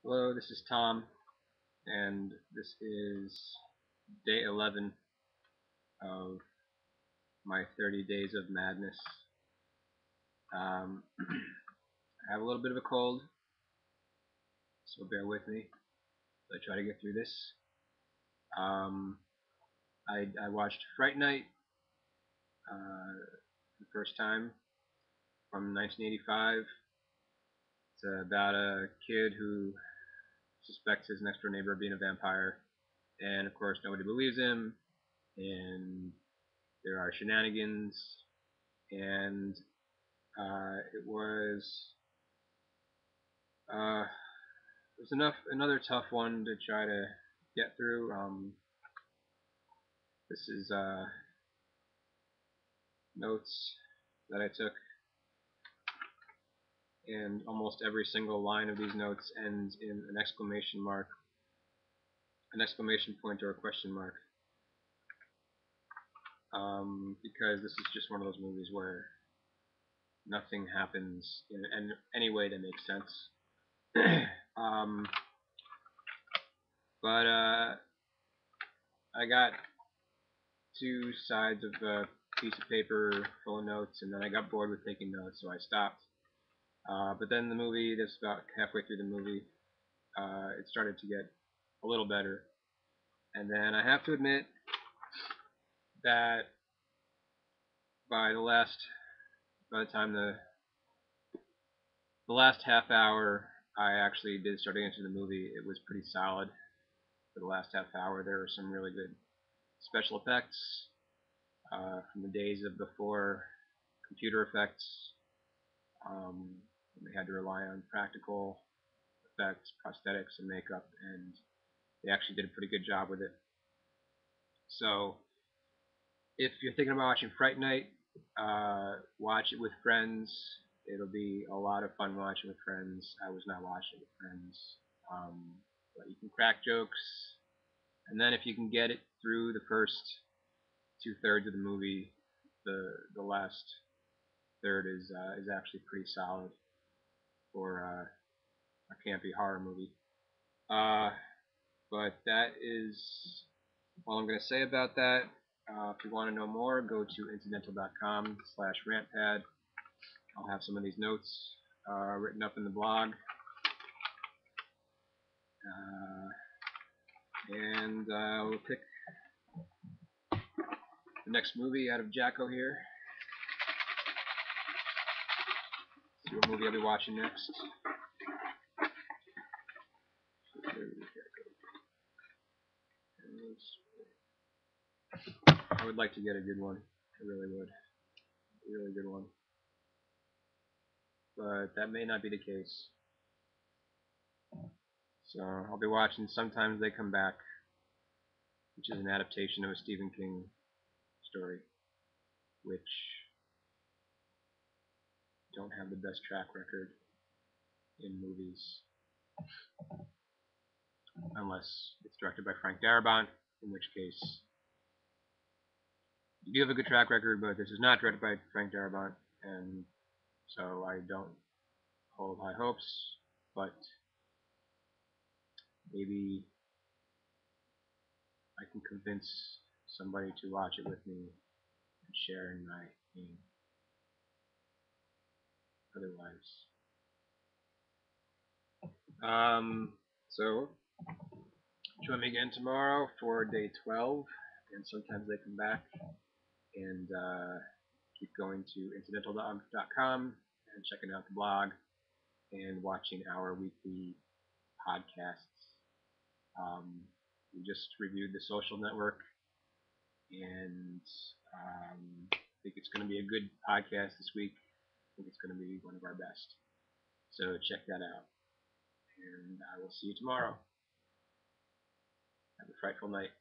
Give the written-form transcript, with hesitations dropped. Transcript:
Hello, this is Tom, and this is day 11 of my 30 days of madness. I have a little bit of a cold, so bear with me as I try to get through this. Um, I watched Fright Night the first time from 1985. It's about a kid who suspects his next door neighbor of being a vampire, and of course nobody believes him, and there are shenanigans, and it was another tough one to try to get through. This is notes that I took, and almost every single line of these notes ends in an exclamation mark, an exclamation point, or a question mark. Because this is just one of those movies where nothing happens in any way that makes sense. um, but I got two sides of a piece of paper full of notes, and then I got bored with taking notes, so I stopped. But then the movie, this about halfway through the movie, it started to get a little better. And then I have to admit that by the time the last half hour, I actually did start getting into the movie. It was pretty solid for the last half hour. There were some really good special effects from the days of before computer effects. They had to rely on practical effects, prosthetics, and makeup, and they actually did a pretty good job with it. So, if you're thinking about watching Fright Night, watch it with friends. It'll be a lot of fun watching with friends. I was not watching with friends, but you can crack jokes, and then if you can get it through the first 2/3 of the movie, the last third is actually pretty solid for a campy horror movie. But that is all I'm going to say about that. If you want to know more, go to incidental.com/rantpad. I'll have some of these notes written up in the blog. And we'll pick the next movie out of Jacko here. See what movie I'll be watching next. I would like to get a good one. I really would. A really good one. But that may not be the case. So I'll be watching Sometimes They Come Back, which is an adaptation of a Stephen King story, which don't have the best track record in movies, unless it's directed by Frank Darabont, in which case you do have a good track record, but this is not directed by Frank Darabont, and so I don't hold high hopes, but maybe I can convince somebody to watch it with me and share in my pain. Otherwise. So join me again tomorrow for day 12, and Sometimes They Come Back, and keep going to incidental.com and checking out the blog and watching our weekly podcasts. We just reviewed The Social Network, and I think it's going to be a good podcast this week. I think it's going to be one of our best. So check that out, and I will see you tomorrow. Have a frightful night.